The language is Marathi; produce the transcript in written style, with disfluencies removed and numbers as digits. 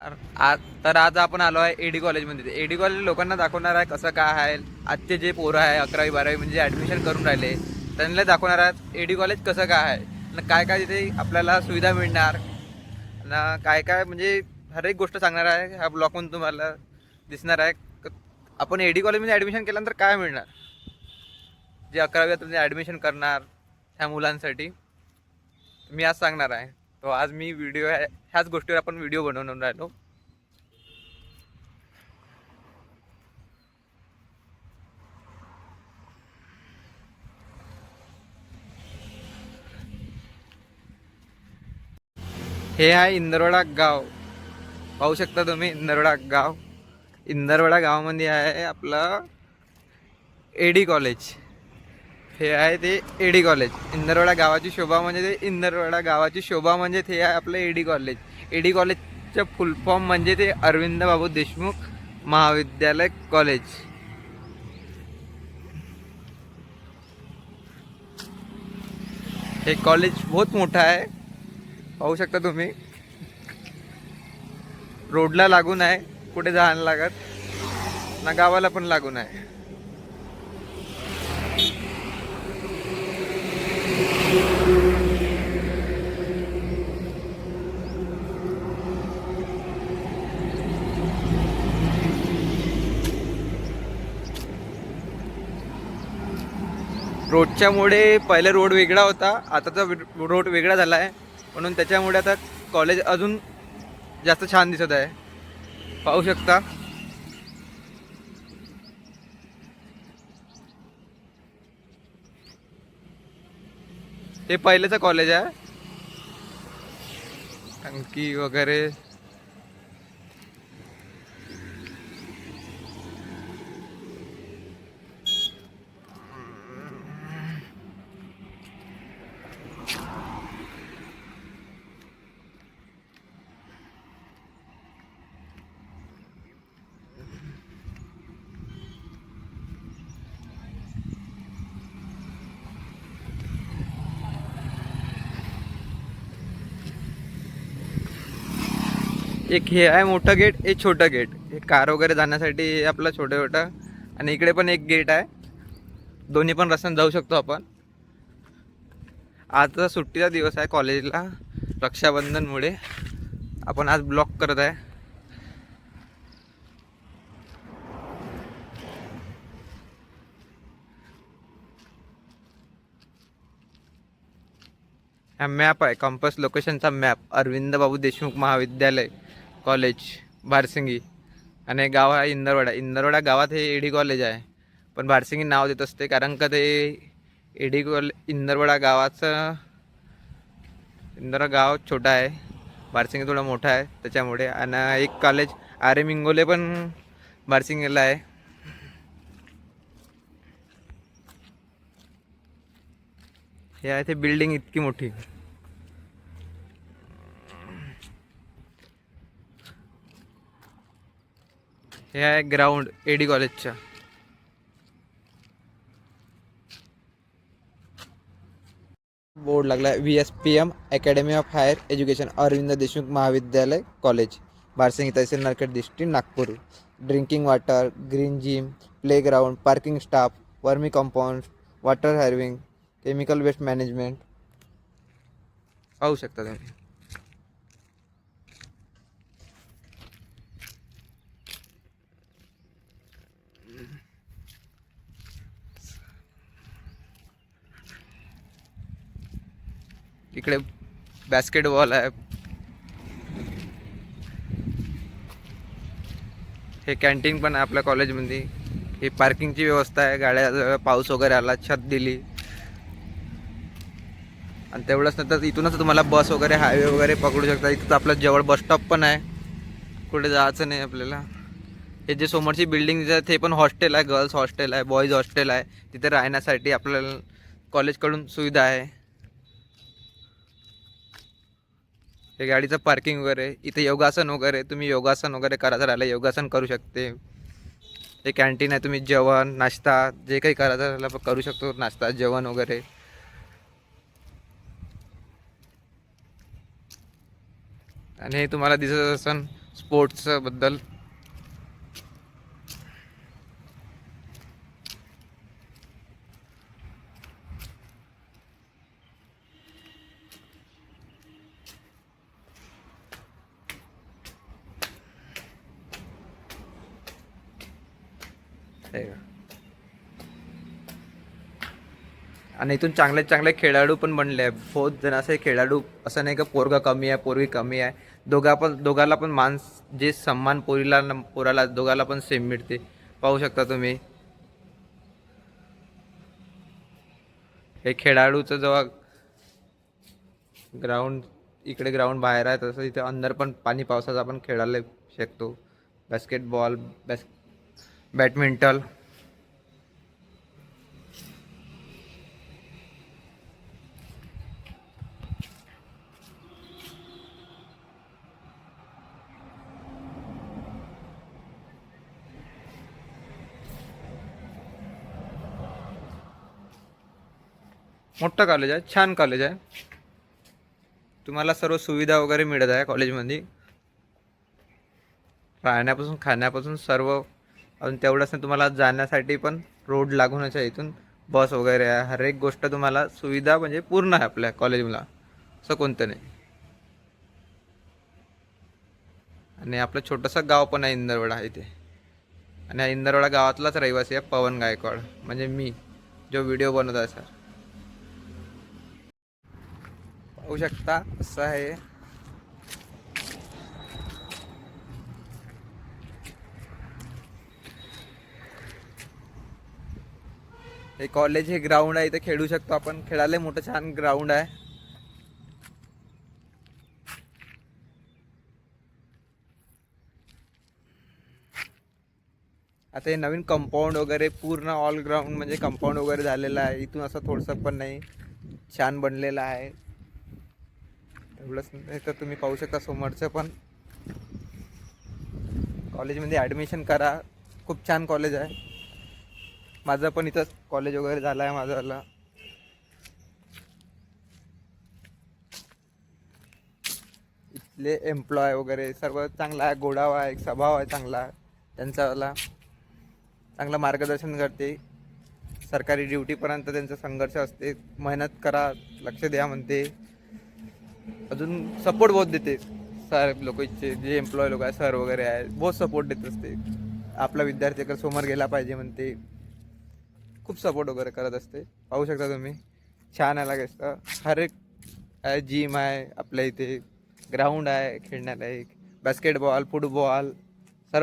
आज आपण आलो आहे एडी कॉलेजमध्ये. एडी कॉलेज लोकांना दाखवणार आहे कसं काय आहे. आजचे जे पोरं आहे 11वी 12वी म्हणजे ॲडमिशन करून राहिले त्यांना दाखवणार आहे एडी कॉलेज कसं काय आहे आणि काय काय तिथे आपल्याला सुविधा मिळणार ना, काय काय म्हणजे हर एक गोष्ट सांगणार आहे. ह्या ब्लॉगमधून तुम्हाला दिसणार आहे आपण एडी कॉलेजमध्ये ॲडमिशन केल्यानंतर काय मिळणार. जे 11वी ॲडमिशन करणार ह्या मुलांसाठी मी आज सांगणार आहे. तो आज मी व्हिडिओ ह्याच गोष्टीवर आपण व्हिडिओ बनवून राहिलो. हे आहे इंदरवाडा गाव. पाहू शकता तुम्ही इंदरवाडा गाव. इंदरवाडा गावामध्ये आहे आपलं एडी कॉलेज. हे आहे ते एडी कॉलेज. इंदरवाडा गावाची शोभा म्हणजे ते इंदरवाडा गावाची शोभा म्हणजे ते आहे आपलं एडी कॉलेज. एडी कॉलेजचं फुल फॉर्म म्हणजे ते अरविंद बाबू देशमुख महाविद्यालय कॉलेज. हे कॉलेज बहुत मोठा आहे. पाहू शकता तुम्ही. रोडला लागून आहे, कुठे जायला लागत ना, गावाला पण लागून आहे. रोडच्यामुळे पहिले रोड वेगळा होता, आताचा रोड वेगळा झाला आहे, म्हणून त्याच्यामुळे आता कॉलेज अजून जास्त छान दिसत आहे. पाहू शकता. हे पहिलेचं कॉलेज आहे. टंकी वगैरे एक हे आहे मोठं गेट, एक छोटं गेट. हे कार वगैरे जाण्यासाठी आपलं छोटं छोटं. आणि इकडे पण एक गेट आहे. दोन्ही पण रस्त्याने जाऊ शकतो आपण. आजचा सुट्टीचा दिवस आहे कॉलेजला रक्षाबंधनमुळे. आपण आज ब्लॉक करत आहे. हा मॅप आहे, कंपस लोकेशनचा मॅप. अरविंद बाबू देशमुख महाविद्यालय कॉलेज बारसिंगी. आणि गाव आहे इंदरवाडा. इंदरवाडा गावात हे एडी कॉलेज आहे, पण बारसिंगी नाव देत असते कारण का ते एडी इंदरवाडा गावाचं. इंदरवाडा गाव छोटा आहे, बारसिंगी थोडा मोठा आहे त्याच्यामुळे. आणि एक कॉलेज आर एम इंगोले पण बारसिंगीला आहे. हे आहे ते बिल्डिंग इतकी मोठी. हे आहे ग्राउंड एडी कॉलेजच्या. बोर्ड लागला आहे VSPM academy of higher education Arvind Deshmukh महाविद्यालय college Barsingi tehsil Narkhed district Nagpur. Drinking water, green gym, play ground, parking staff, vermi compound, water harvesting, chemical waste management. पाहू शकता तुम्ही. इकडे बास्केटबॉल आहे. हे कॅन्टीन पण आहे आपल्या कॉलेजमध्ये. ही पार्किंगची व्यवस्था आहे. गाड्या पाऊस वगैरे आला छत दिली. आणि तेवढंच नंतर इथूनच तुम्हाला बस वगैरे हायवे वगैरे पकडू शकता. इथंच आपल्या जवळ बस स्टॉप पण आहे, कुठे जायचं नाही आपल्याला. हे जे समोरची बिल्डिंग आहे ते पण हॉस्टेल आहे. गर्ल्स हॉस्टेल आहे, बॉईज हॉस्टेल आहे. तिथे राहण्यासाठी आपल्याला कॉलेजकडून सुविधा आहे. हे गाडीचं पार्किंग वगैरे. इथे योगासन वगैरे, तुम्ही योगासन वगैरे करायचं राहिलं योगासन करू शकते. हे कॅन्टीन आहे, तुम्ही जेवण नाश्ता जे काही करायचं राहिलं करू शकतो, नाश्ता जेवण वगैरे. आणि हे तुम्हाला दिसत असेल स्पोर्ट्स बद्दल. हे का. आणि इथून चांगले चांगले खेळाडू पण बनले आहे. बहुत जण असे खेळाडू, असं नाही का पोरगा कमी आहे पोरगी कमी आहे, दोघाला पण जे सन्मान पोराला दोघाला पण सेम मिळते. पाहू शकता तुम्ही. हे खेळाडूचं जेव्हा ग्राउंड, इकडे ग्राउंड बाहेर आहे, तसं इथे अंदर पण पाणी पावसाचा आपण खेळायला शकतो. Basketball, badminton. मोठं कॉलेज आहे, छान कॉलेज आहे. तुम्हाला सर्व सुविधा वगैरे मिळत आहे कॉलेजमध्ये. राहण्यापासून खाण्यापासून सर्व. अजून तेवढंच नाही, तुम्हाला जाण्यासाठी पण रोड लागूनच आहे. इथून बस वगैरे आहे, हर एक गोष्ट तुम्हाला सुविधा म्हणजे पूर्ण आहे आपल्या कॉलेजला, असं कोणतं नाही. आणि आपलं छोटंसं गाव पण आहे इंदरवाडा इथे. आणि हा इंदरवाडा गावातलाच रहिवासी आहे पवन गायकवाड, म्हणजे मी जो व्हिडिओ बनवत आहे सर. पाहू शकता असं आहे. हे कॉलेज, हे ग्राउंड आहे, इथे खेळू शकतो आपण. खेळायला मोठं छान ग्राउंड आहे. आता हे नवीन कंपाऊंड वगैरे पूर्ण ऑल ग्राउंड म्हणजे कंपाऊंड वगैरे झालेलं आहे. इथून असं थोडंसं पण नाही, छान बनलेलं आहे. एवढंच नाही तर तुम्ही पाहू शकता समोरचं पण. कॉलेजमध्ये ॲडमिशन करा, खूप छान कॉलेज आहे. माझं पण इथं कॉलेज वगैरे झालं आहे माझं. इथले एम्प्लॉय वगैरे सर्व चांगला आहे, गोडावा आहे, स्वभाव आहे चांगला त्यांचावाला. चांगलं मार्गदर्शन करते. सरकारी ड्युटीपर्यंत त्यांचा संघर्ष असते. मेहनत करा, लक्ष द्या म्हणते. अजून सपोर्ट बहुत देते सर लोकांचे, जे एम्प्लॉय लोक आहे, सर वगैरे आहे, बहुत सपोर्ट देत असते. आपला विद्यार्थी समोर गेला पाहिजे म्हणते. खूप सपोर्ट वगैरे करत असते. पाहू शकता तुम्ही, छान आहे लागेल. हर एक आहे, जिम आहे आपल्या इथे, ग्राउंड आहे खेळण्याला, एक बास्केटबॉल, फुटबॉल,